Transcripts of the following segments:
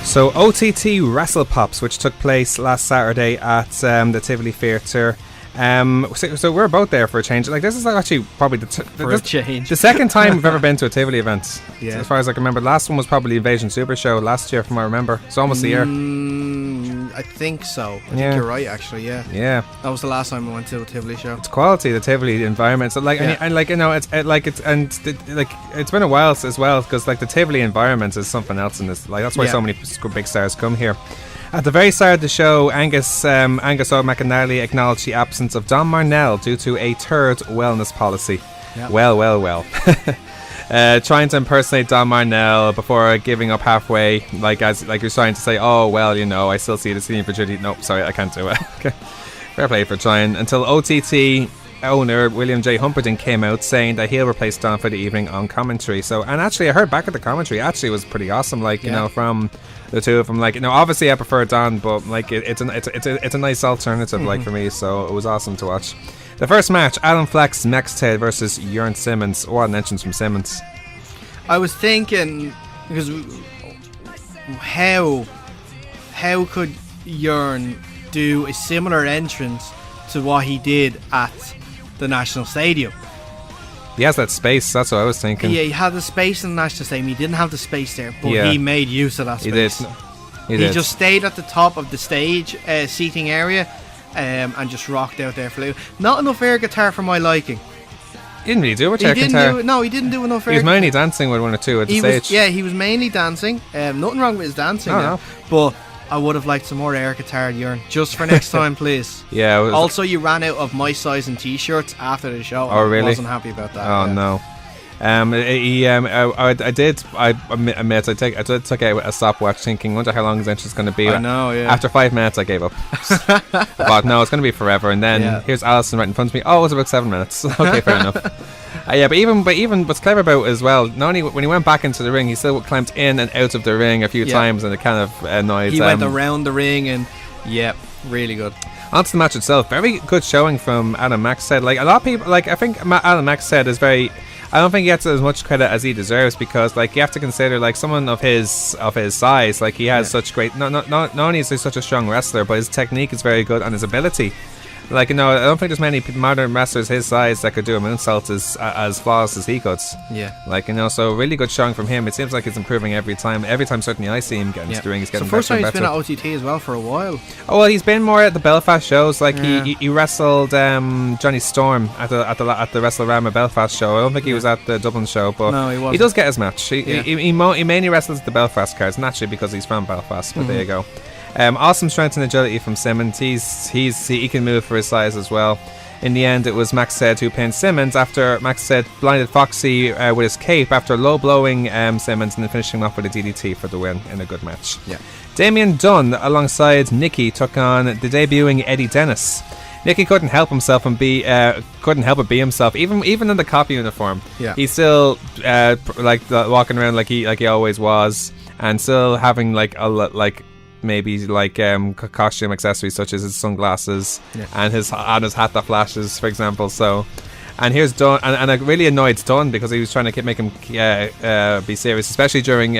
So OTT Wrassle Pops, which took place last Saturday at the Tivoli Theatre. So we're both there for a change. Like, this is actually probably the second time we've ever been to a Tivoli event. Yeah. As far as I can remember, the last one was probably Invasion Super Show last year, from what I remember. It's almost a year. I think so. I think you're right, actually. Yeah. That was the last time I went to a Tivoli show. It's quality, the Tivoli environment. So like, and like, you know, it's been a while as well, because like the Tivoli environment is something else in this. Like, that's why so many big stars come here. At the very start of the show, Angus O'McInally acknowledged the absence of Don Marnell due to a third wellness policy. Yep. Well. Trying to impersonate Don Marnell before giving up halfway, like you're trying to say, oh well, you know, I still see the scene for duty. Nope, sorry, I can't do it. Fair play for trying. Until OTT owner William J. Humperdinck came out saying that he'll replace Don for the evening on commentary. So, and actually I heard back at the commentary, actually it was pretty awesome, like, you know, from the two of them. Like, you know, obviously I prefer Don, but like it's a nice alternative, like, for me, so it was awesome to watch. The first match, Alan Flack's Mexted versus Jörn Simmons. What an entrance from Simmons. I was thinking, because how could Jörn do a similar entrance to what he did at the National Stadium? He has that space, that's what I was thinking. Yeah, he had the space in the National Stadium. He didn't have the space there, but he made use of that space. He just stayed at the top of the stage seating area and just rocked out there for a little. Not enough air guitar for my liking. He didn't really do much air guitar. He didn't do enough air guitar. He was mainly dancing with one or two at the stage. He was mainly dancing. Nothing wrong with his dancing. No. But I would have liked some more air guitar, Jörn, just for next time, please. Yeah. Also, you ran out of my size in t-shirts after the show. Oh, really? I wasn't happy about that. Oh, no. I admit I took out a stopwatch thinking, wonder how long his entrance is going to be. I know, yeah. After 5 minutes I gave up. But no, it's going to be forever. And then here's Alison right in front of me. Oh, it was about 7 minutes. Okay, fair enough. But even what's clever about it as well, not only when he went back into the ring, he still climbed in and out of the ring a few times, and it kind of annoyed. He went around the ring, and really good. On to the match itself, very good showing from Adam Mexted. Like, a lot of people, like, I think Adam Mexted is very, I don't think he gets as much credit as he deserves, because like you have to consider, like, someone of his size, like he has such great, not only is he such a strong wrestler, but his technique is very good and his ability. Like, you know, I don't think there's many modern wrestlers his size that could do a moonsault as flawless as he could. Yeah. Like, you know, so really good showing from him. It seems like it's improving every time. Every time, certainly, I see him getting into the ring, he's getting better. First time he's been at OTT as well for a while. Oh, well, he's been more at the Belfast shows. Like, he wrestled Johnny Storm at the Wrestle-Rama Belfast show. I don't think he was at the Dublin show, but no, he wasn't. He does get his match. He mainly wrestles at the Belfast cards, naturally, because he's from Belfast, but there you go. Awesome strength and agility from Simmons. He can move for his size as well. In the end, it was Mexted who pinned Simmons after Mexted blinded Foxy with his cape after low blowing Simmons and then finishing him off with a DDT for the win in a good match. Yeah. Damien Dunn alongside Nicky took on the debuting Eddie Dennis. Nicky couldn't help himself and couldn't help but be himself, even in the cop uniform. Yeah. He's still walking around like he always was, and still having maybe costume accessories such as his sunglasses and his hat that flashes, for example. So, and here's Dunn, and it really annoyed Dunn because he was trying to make him be serious, especially during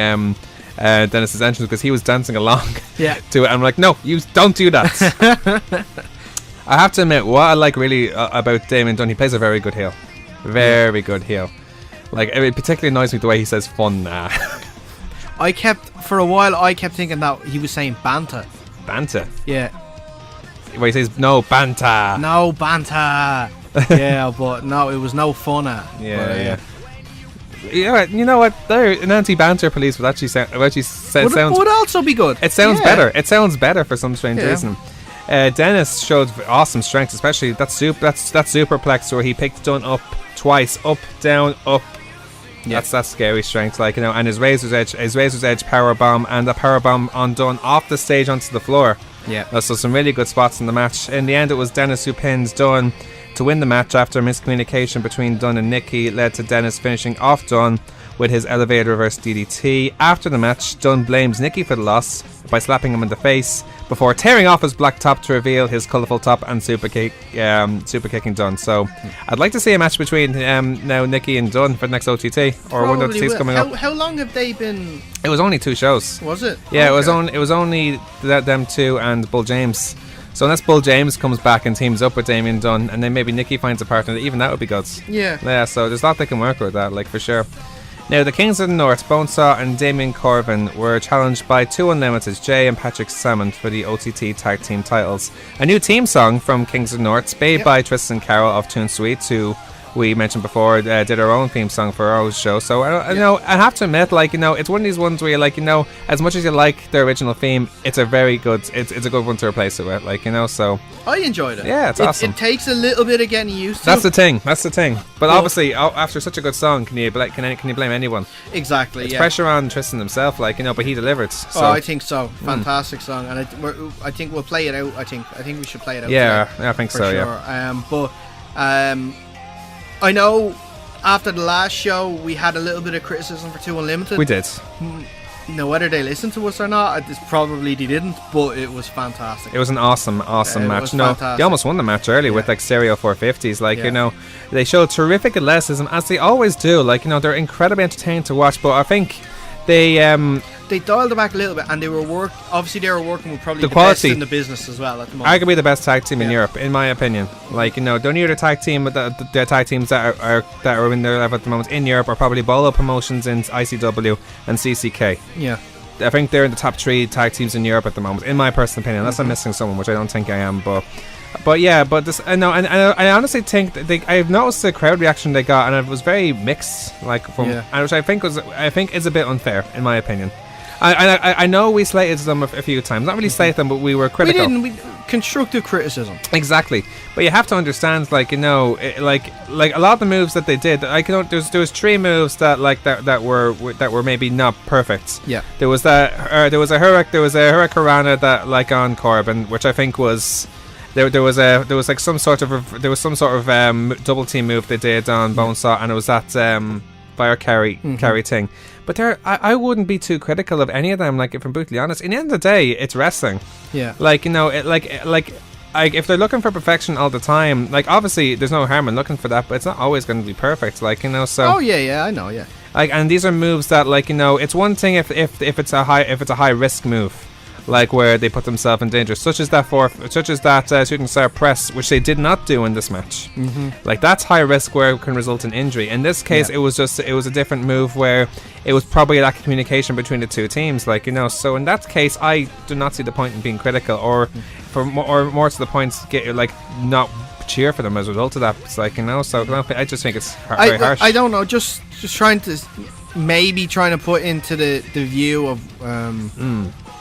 Dennis's entrance, because he was dancing along to it. I'm like, no, you don't do that. I have to admit, what I like really about Damien Dunn, he plays a very good heel. Very good heel. Like, it particularly annoys me the way he says fun nah. For a while, I kept thinking that he was saying banta. Banta? Yeah. Where he says, no banta. No banta. Yeah, but no, it was no funna. Yeah. Yeah, you know what? An anti-banter police would actually would also be good. It sounds better. It sounds better for some strange reason. Dennis showed awesome strength, especially that superplex where he picked Dunn up twice, up, down, up. Yeah. That's scary strength, like, you know, and his razor's edge power bomb, and the power bomb on Dunn off the stage onto the floor. Yeah. So some really good spots in the match. In the end, it was Dennis who pins Dunn to win the match after miscommunication between Dunn and Nicky led to Dennis finishing off Dunn with his elevator reverse DDT. After the match, Dunn blames Nicky for the loss by slapping him in the face before tearing off his black top to reveal his colourful top and super kicking Dunn. So I'd like to see a match between now Nicky and Dunn for the next OTT or one of the OTTs coming up. How long have they been? It was only 2 shows. Was it? Yeah, okay. It was only them two and Bull James. So unless Bull James comes back and teams up with Damien Dunn, and then maybe Nicky finds a partner, even that would be good. Yeah, so there's a lot they can work with that, like, for sure. Now, the Kings of the North, Bonesaw and Damien Corvin, were challenged by 2 Unlimited, Jay and Patrick Salmon, for the OTT Tag Team titles. A new theme song from Kings of the North, made by Tristan Carroll of Toon Sweet, who we mentioned before, did our own theme song for our own show. So I have to admit, like, it's one of these ones where you're like, as much as you like the original theme, it's a very good, it's a good one to replace it with, like, so I enjoyed it. Yeah, it's awesome. It takes a little bit of getting used to. That's the thing. But obviously, after such a good song, can you blame anyone? Exactly. It's pressure on Tristan himself, like, but he delivered. So. I think so. Fantastic song, and I think we'll play it out. I think we should play it out. Yeah, I think so. Sure. Yeah. I know after the last show we had a little bit of criticism for 2 Unlimited. We did. Whether they listened to us or not, probably they didn't, but it was fantastic. It was an awesome match. They almost won the match early with like stereo 450s. Like, they showed terrific athleticism, as they always do. Like, they're incredibly entertaining to watch, but I think they dialed it back a little bit, and they were working with probably the best in the business as well at the moment. Arguably the best tag team in Europe, in my opinion. Like, the only other tag team, the tag teams that are in their level at the moment in Europe are probably Bolo Promotions in ICW and CCK. Yeah, I think they're in the top 3 tag teams in Europe at the moment, in my personal opinion. Unless I'm missing someone, which I don't think I am, but this, I know, and I honestly think that I've noticed the crowd reaction they got, and it was very mixed, like, and which I think is a bit unfair, in my opinion. I know we slated them a few times. Not really slated them, but we were critical. Constructive criticism. Exactly. But you have to understand, like, like a lot of the moves that they did, like, there was 3 moves that were maybe not perfect. Yeah. There was a Hurricanrana that, like, on Corbin, which I think was there was some sort of double team move they did on Bonesaw, and it was that fire carry thing. But I wouldn't be too critical of any of them. Like, if I'm brutally honest, in the end of the day, it's wrestling. Yeah. Like, if they're looking for perfection all the time, like, obviously there's no harm in looking for that, but it's not always going to be perfect. Like, so. Oh yeah, I know, yeah. Like, and these are moves that, like, it's one thing if it's a high risk move, like, where they put themselves in danger, such as that shooting star press, which they did not do in this match. Like, that's high risk where it can result in injury. In this case, it was a different move where it was probably a lack of communication between the 2 teams, like, so in that case, I do not see the point in being critical, or more to the point, not cheer for them as a result of that. It's like, so I just think it's very harsh. I don't know, just trying to put into the view of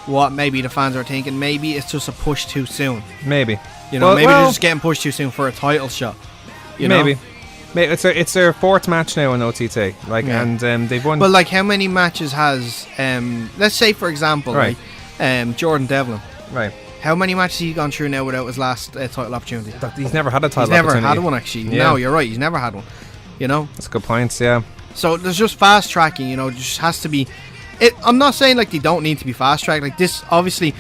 what maybe the fans are thinking. Maybe it's just a push too soon. Maybe. They're just getting pushed too soon for a title shot. Maybe. It's their 4th match now in OTT. Like, and they've won. But, like, how many matches has let's say, for example, right, Jordan Devlin. Right. How many matches has he gone through now without his last title opportunity? He's never had a title opportunity. He's never had one, actually. Yeah. No, you're right. He's never had one. That's good points, yeah. So there's just fast tracking, just has to be. I'm not saying, like, they don't need to be fast tracked. Like, this, obviously,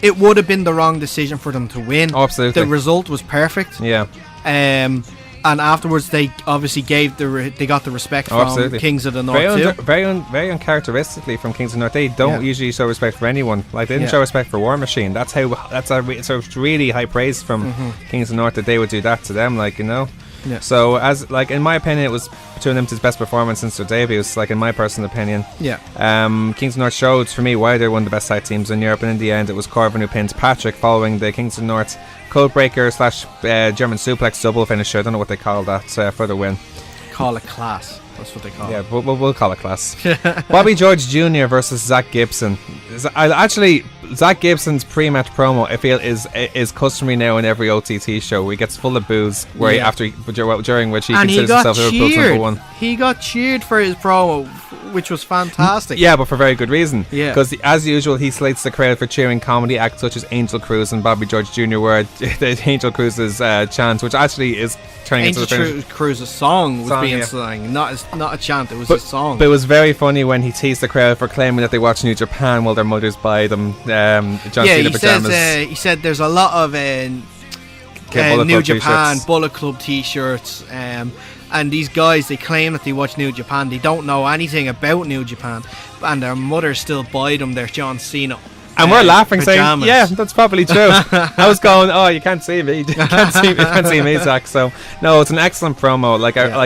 it would have been the wrong decision for them to win. Oh, absolutely. The result was perfect. Yeah. And afterwards, they obviously they got the respect from Kings of the North too. Very uncharacteristically from Kings of the North. They don't usually show respect for anyone. Like, they didn't show respect for War Machine. It's really high praise from Kings of the North that they would do that to them. Like, Yeah. So, as, like, in my opinion, it was Two Unlimited's best performance since their debuts, like, in my personal opinion. Yeah. Kings of North showed, for me, why they're one of the best tag teams in Europe, and in the end, it was Corvin who pinned Patrick following the Kings of North Codebreaker / German suplex double finisher. I don't know what they call that for the win. Call it class. That's what they call it. Yeah, we'll call it class. Bobby George Jr. versus Zach Gibson. Zach Gibson's pre-match promo, I feel, is customary now in every OTT show, where he gets full of booze, during which he considers himself Liverpool's number 1. He got cheered for his promo which was fantastic. Yeah, but for very good reason. Yeah. Because as usual, he slates the crowd for cheering comedy acts such as Angel Cruz and Bobby George Jr. where Angel Cruz's chant, which actually is turning into the finish. Angel Cruz's song was being sung, not a chant, it was a song. But it was very funny when he teased the crowd for claiming that they watch New Japan while their mothers buy them John Cena pajamas. He said there's a lot of New Japan t-shirts. Bullet Club t-shirts, and these guys, they claim that they watch New Japan. They don't know anything about New Japan, and their mothers still buy them their John Cena. And we're laughing, pajamas. Saying, "Yeah, that's probably true." I was going, "Oh, you can't see me, you can't see me, Zach." So no, it's an excellent promo.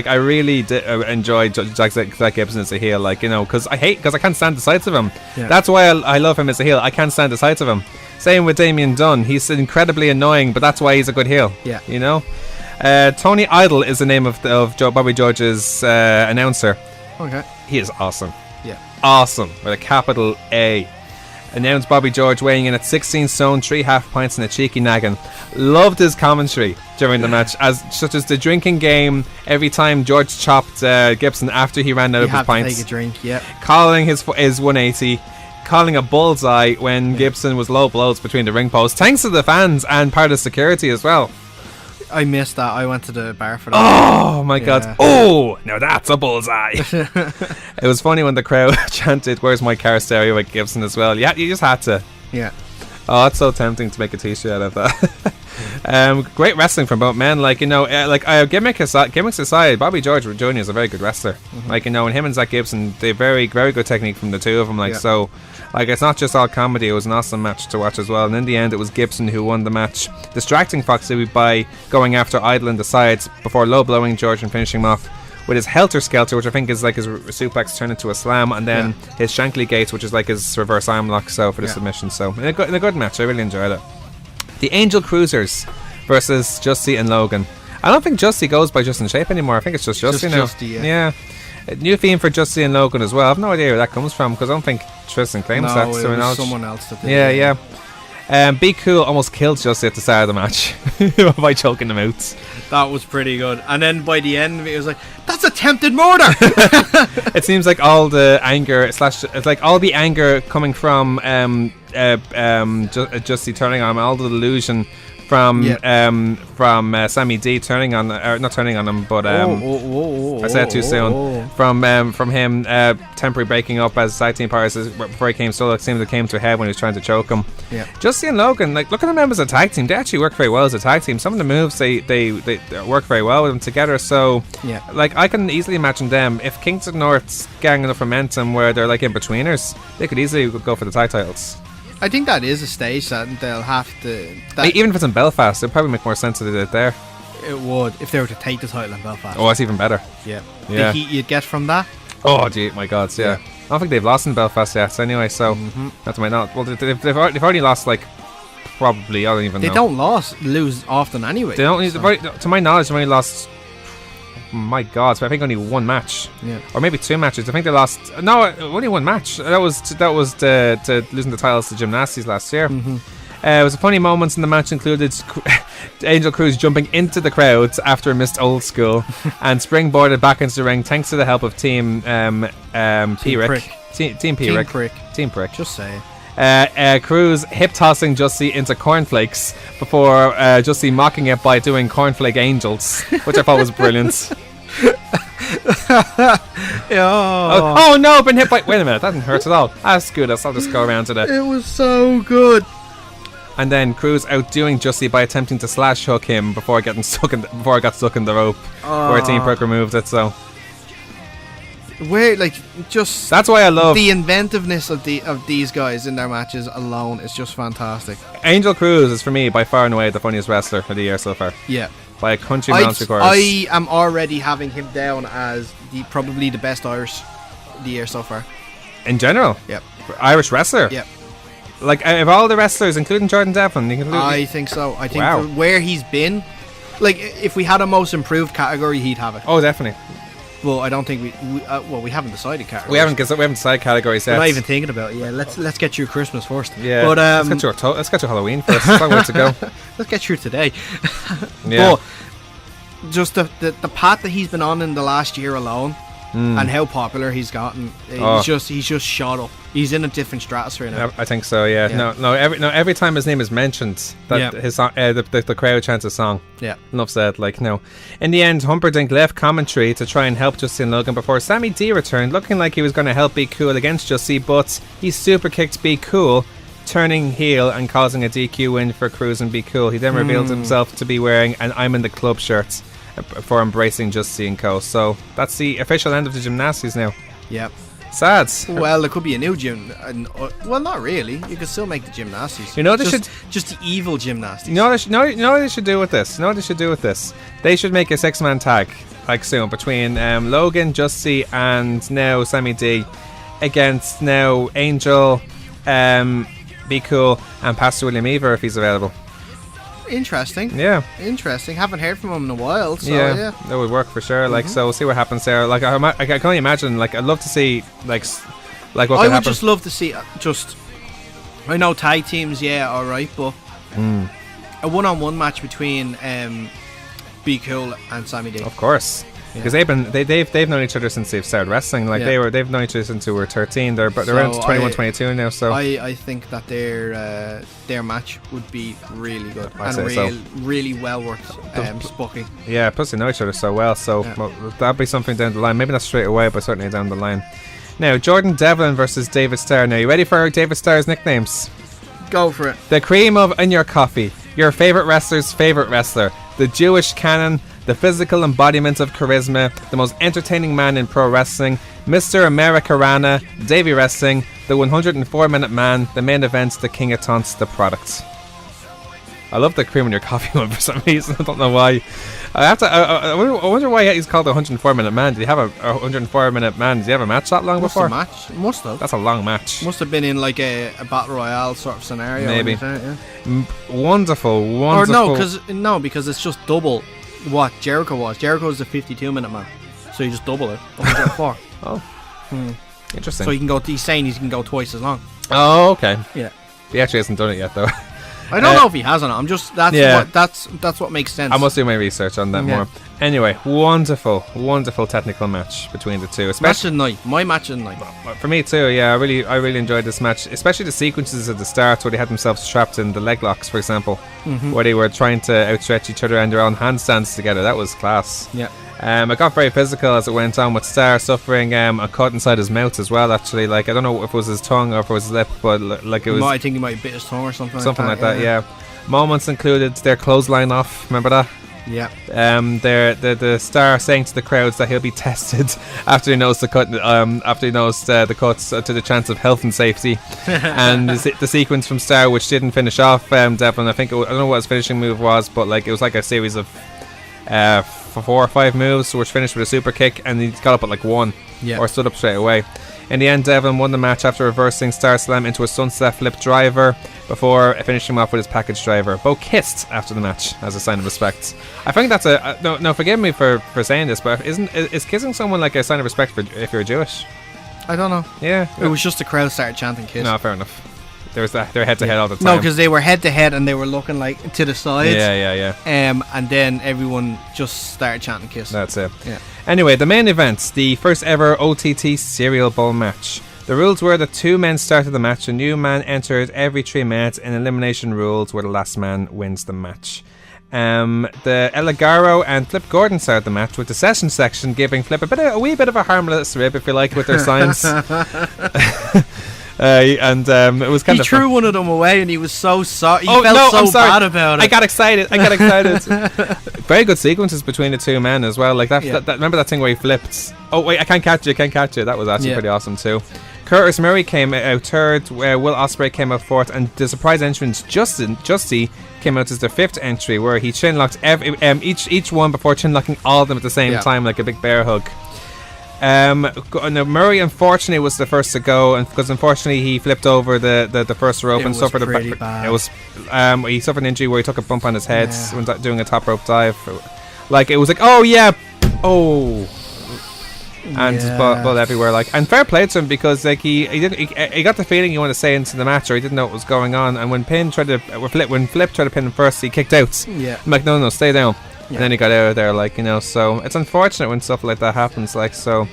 I really enjoyed Zach Gibson as a heel, because I can't stand the sights of him. Yeah. That's why I love him as a heel. I can't stand the sights of him. Same with Damien Dunn. He's incredibly annoying, but that's why he's a good heel. Yeah, Tony Idol is the name of Bobby George's announcer. Okay, he is awesome. Yeah, awesome with a capital A. Announced Bobby George weighing in at 16 stone, 3.5 pints and a cheeky naggin. Loved his commentary during the match, such as the drinking game. Every time George chopped Gibson after he ran out of his pints, take a drink. Yeah, calling his 180, calling a bullseye when Gibson was low blows between the ring posts. Thanks to the fans and part of security as well. I missed that. I went to the bar for that. Oh my god. Oh, now that's a bullseye. It was funny when the crowd chanted, "Where's my car stereo?" with Gibson as well. Yeah, you just had to. Yeah. Oh, it's so tempting to make a t-shirt out of that. Great wrestling from both men. Gimmicks aside, Bobby George Jr. is a very good wrestler. Mm-hmm. And him and Zach Gibson, they very, very good technique from the two of them. So it's not just all comedy. It was an awesome match to watch as well. And in the end, it was Gibson who won the match, distracting Foxy by going after Idol in the sides before low blowing George and finishing him off with his Helter Skelter, which I think is like his suplex turned into a slam, and then his Shankly Gates, which is like his reverse arm lock, for the submission. So in a good match, I really enjoyed it. The Angel Cruisers versus Justy and Logan. I don't think Justy goes by Just in Shape anymore. I think it's just Justy now. Yeah. A new theme for Justy and Logan as well. I have no idea where that comes from, because I don't think Tristan claims that. No, it was someone else that did. Yeah. Be Cool almost killed Justy at the start of the match by choking him out. That was pretty good. And then by the end of it was like, that's attempted murder. It seems like all the anger all the anger coming from Justy turning on him, all the delusion from Sammy D turning on, not turning on him, but I said it too soon. From him temporarily breaking up as tag team partners before he came solo. It seemed it came to a head when he was trying to choke him. Yeah. Justy and Logan, look at the members of the tag team. They actually work very well as a tag team. Some of the moves they work very well with them together. So I can easily imagine them, if Kingston North's getting enough momentum where they're like in betweeners, they could easily go for the tag titles. I think that is a stage that they'll have to... Even if it's in Belfast, it'd probably make more sense to do it there. It would, if they were to take the title in Belfast. Oh, that's even better. Yeah. The heat you'd get from that? Oh, gee, my God, yeah. I don't think they've lost in Belfast yet, anyway, so that's my not. Well, they've already lost, probably, I don't even know. They don't lose often anyway. They don't. To my knowledge, they've only lost... My God, so I think only one match, or maybe two matches. I think they lost. No, only one match. That was to losing the titles to Gymnasties last year. It was a funny moments in the match included Angel Cruz jumping into the crowd after a missed Old School and springboarded back into the ring thanks to the help of Team P-Rick. Team P-Rick. Team Prick. Just say. Cruz hip tossing Justy into cornflakes before Justy mocking it by doing cornflake angels, which I thought was brilliant. Oh no, been hit by. Wait a minute, that didn't hurt at all. That's good. I'll just go around to that. It was so good. And then Cruz outdoing Justy by attempting to slash hook him before it got stuck in the rope, where Team Prick removed it. So. That's why I love the inventiveness of these guys in their matches alone is just fantastic. Angel Cruz is for me by far and away the funniest wrestler of the year so far. Yeah, by a country mile course. I am already having him down as probably the best Irish of the year so far. In general, yep. Irish wrestler. Yep. Of all the wrestlers, including Jordan Devlin, I think so. I think where he's been, if we had a most improved category, he'd have it. Oh, definitely. Well, I don't think we haven't decided categories. We haven't decided categories yet. We're not even thinking about it. Yeah, let's get through Christmas first. Yeah, but let's get through Halloween first. It's a long way to go. Let's get through today. Yeah. But just the path that he's been on in the last year alone, and how popular he's gotten. He's just shot up. He's in a different stratosphere now. I think so. Yeah. Every time his name is mentioned, that his song, the crowd chants a song. Yeah. Enough said. In the end, Humperdinck left commentary to try and help Justin Logan before Sammy D returned, looking like he was going to help Be Cool against Justy, but he super kicked Be Cool, turning heel and causing a DQ win for Cruz and Be Cool. He then revealed himself to be wearing an I'm in the Club shirt for embracing Justy and Co. So that's the official end of the gymnastics now. Yep. Sad. Well, there could be a new gym. Well, not really. You could still make the gymnastics. You know, just the evil gymnastics. You know what they should do with this? They should make a 6-man tag, soon, between Logan, Justy, and now Sammy D against now Angel, Be Cool, and Pastor William Ever if he's available. Interesting. Yeah. Interesting. Haven't heard from him in a while. So yeah. That would work for sure. So we'll see what happens there. I can only imagine. I'd love to see what I would happen. Just love to see. I know tag teams. Yeah, all right, but a one-on-one match between Be Cool and Sammy D. Of course. Because they've known each other since they've started wrestling. They've known each other since they were 13. They're around 21, 22 now. So I think that their match would be really good really well worth booking. Yeah, plus they know each other so well. So that'd be something down the line. Maybe not straight away, but certainly down the line. Now, Jordan Devlin versus David Starr. Now, you ready for David Starr's nicknames? Go for it. The cream in your coffee. Your favorite wrestler's favorite wrestler. The Jewish canon. The physical embodiment of charisma, the most entertaining man in pro wrestling, Mr. Americarana, Davey Wrestling, the 104-minute man, the main event, the king of taunts, the product. I love the cream in your coffee one for some reason. I don't know why. I wonder why he's called the 104-minute man. Did he have a 104-minute man? Did he have a match that long before? Must have. That's a long match. Must have been in a battle royale sort of scenario. Maybe. Wonderful. Or no, because it's just double what Jericho was. Jericho was a 52-minute man, so you just double it. 104. Interesting. So he's saying he can go twice as long. Oh, okay. Yeah. He actually hasn't done it yet, though. I don't know if he has or not. I'm just that's what makes sense. I must do my research on that more. Anyway, wonderful technical match between the two. Match of the night. My match of the night. For me too. Yeah, I really enjoyed this match, especially the sequences at the start where they had themselves trapped in the leg locks, for example, where they were trying to outstretch each other and their own handstands together. That was class. Yeah. It got very physical as it went on, with Starr suffering a cut inside his mouth as well. Actually, I don't know if it was his tongue or if it was his lip, but it was. I think he might have bit his tongue or something. Something like that. Yeah. Moments included their clothesline off. Remember that? Yeah. The Starr saying to the crowds that he'll be tested after he knows the cut. After he knows the cuts to the chance of health and safety, and the sequence from Starr which didn't finish off Devlin. I don't know what his finishing move was, but it was like a series of 4 or 5 moves, which finished with a super kick, and he got up at 1, or stood up straight away. In the end, Devlin won the match after reversing Starr Slam into a sunset flip driver before finishing him off with his package driver. Both kissed after the match as a sign of respect. I think that's no. Forgive me for saying this, but is kissing someone like a sign of respect if you're Jewish? I don't know. Yeah, it was just the crowd started chanting kiss. No, fair enough. There was that. They were head to head all the time. No, because they were head to head and they were looking to the sides. Yeah. And then everyone just started chanting kiss. That's it. Yeah. Anyway, the main event, the first ever OTT Cereal Bowl match. The rules were that 2 men started the match. A new man entered every 3 minutes in elimination rules where the last man wins the match. The Eligaro and Flip Gordon started the match, with the session section giving Flip a wee bit of a harmless rib, if you like, with their signs. It was kind of. He threw one of them away, and he was so sorry. He felt so bad about it. I got excited. Very good sequences between the 2 men as well. Remember that thing where he flipped? Oh wait, I can't catch you. That was actually pretty awesome too. Curtis Murray came out third, where Will Ospreay came out fourth, and the surprise entrance Justy came out as their 5th entry, where he chinlocked each one before chinlocking all of them at the same time, like a big bear hug. Murray unfortunately was the first to go, and because unfortunately he flipped over the first rope and suffered bad. It was he suffered an injury where he took a bump on his head when doing a top rope dive. It was and blood everywhere. And fair play to him, because he got the feeling he wanted to stay into the match, or he didn't know what was going on. And when Flip tried to pin him first, he kicked out. Yeah. I'm like, no, stay down. And then he got out of there, so it's unfortunate when stuff like that happens, so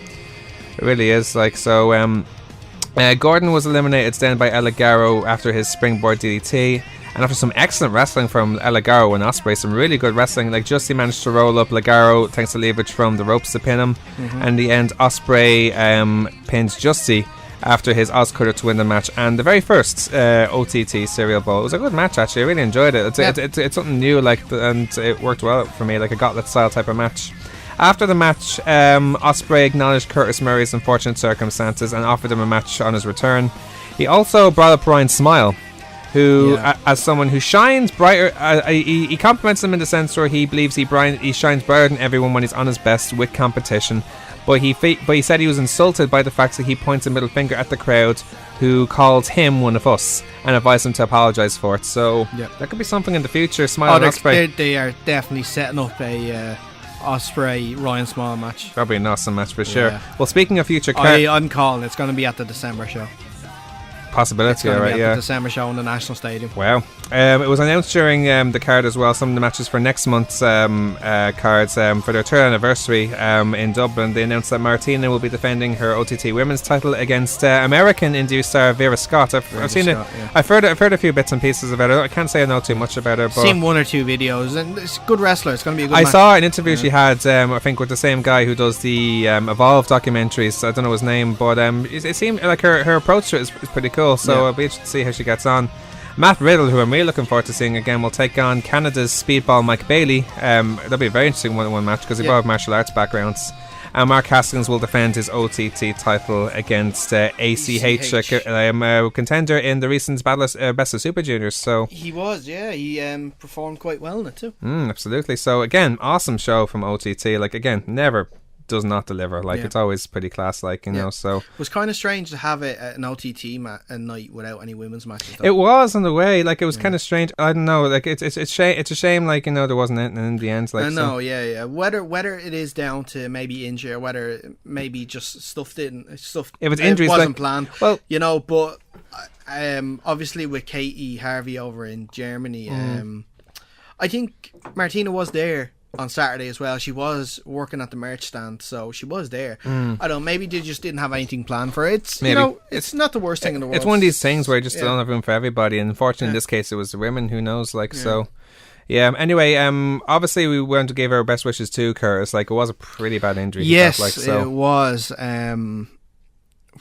It really is. Like, so Gordon was eliminated then by El Ligero after his springboard DDT. And after some excellent wrestling from El Ligero and Ospreay, some really good wrestling, like Justy managed to roll up Ligero thanks to leverage from the ropes to pin him. And in the end, Ospreay pins Justy after his Oscutter to win the match, and the very first OTT Serial Bowl. It was a good match, actually. I really enjoyed it. It's something new, like, and it worked well for me, like a gauntlet style type of match. After the match, Ospreay acknowledged Curtis Murray's unfortunate circumstances and offered him a match on his return. He also brought up Ryan Smile, who, as someone who shines brighter, he compliments him in the sense where he believes he shines brighter than everyone when he's on his best with competition. But he said he was insulted by the fact that he points a middle finger at the crowd who called him one of us and advised him to apologise for it. So that could be something in the future. Smile and Ospreay. They are definitely setting up a Ospreay Ryan Smile match. Probably an awesome match for sure. Well, speaking of future, I'm calling. It's going to be at the December show. Possibility, right? The December show in the National Stadium. Wow. It was announced during the card as well, some of the matches for next month's cards for their third anniversary in Dublin. They announced that Martina will be defending her OTT women's title against American indie star Vera Scott. I've seen it. Yeah. I've heard a few bits and pieces about her. I can't say I know too much about her. But seen one or two videos, and it's a good wrestler. It's going to be a good match. I saw an interview she had, I think, with the same guy who does the Evolve documentaries. I don't know his name, but it seemed like her approach to it is pretty cool. So I'll be interested to see how she gets on. Matt Riddle, who I'm really looking forward to seeing again, will take on Canada's Speedball Mike Bailey. That'll be a very interesting one-on-one match because they both have martial arts backgrounds. And Mark Haskins will defend his OTT title against ACH, a contender in the recent Best of Super Juniors. So he was, he performed quite well in it too. Absolutely. So again, awesome show from OTT. Like, again, never does not deliver. Like, it's always pretty class, like, you know. So it was kind of strange to have an OTT a night without any women's matches though. It was, in a way. Like, it was kind of strange. I don't know, like, it's a shame, like, you know, there wasn't anything in the end, like. I know. Whether it is down to maybe injury or whether maybe just stuff if it's injuries, it wasn't planned, well, you know. But obviously with Katie Harvey over in Germany, I think Martina was there on Saturday as well. She was working at the merch stand, so she was there. I don't know, maybe they just didn't have anything planned for it. It's, maybe. You know, it's not the worst thing in the world. It's one of these things where you just don't have room for everybody, and unfortunately in this case it was the women, who knows, like, so anyway, obviously we want to give our best wishes to Curtis. Like, it was a pretty bad injury. Yes, like, so. It was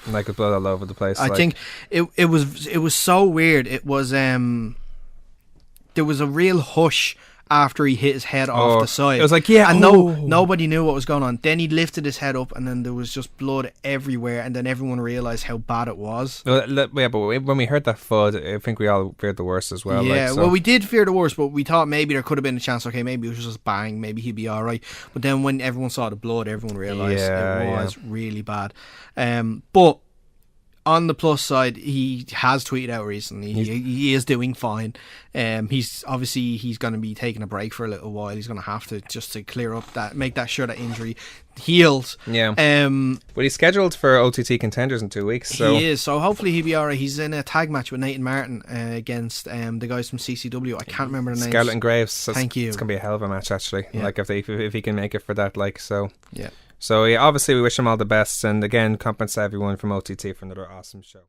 like, with blood all over the place. I think it was so weird. It was there was a real hush after he hit his head off the side. It was like, and nobody knew what was going on. Then he lifted his head up, and then there was just blood everywhere, and then everyone realised how bad it was. Well, yeah, but when we heard that thud, I think we all feared the worst as well. Yeah, like, so. Well, we did fear the worst, but we thought maybe there could have been a chance, okay, maybe it was just bang, maybe he'd be alright. But then when everyone saw the blood, everyone realised it was really bad. But on the plus side, he has tweeted out recently. He is doing fine. He's going to be taking a break for a little while. He's going to have to, just to clear up that, make that sure that injury heals. Yeah. But he's scheduled for OTT Contenders in 2 weeks. So. He is. So hopefully he'll be alright. He's in a tag match with Nathan Martin against the guys from CCW. I can't remember the names. Scarlett and Graves. Thank you. It's going to be a hell of a match, actually. Yeah. Like, if he can make it for that, like, so. Yeah. So, yeah, obviously we wish him all the best, and again, compliments to everyone from OTT for another awesome show.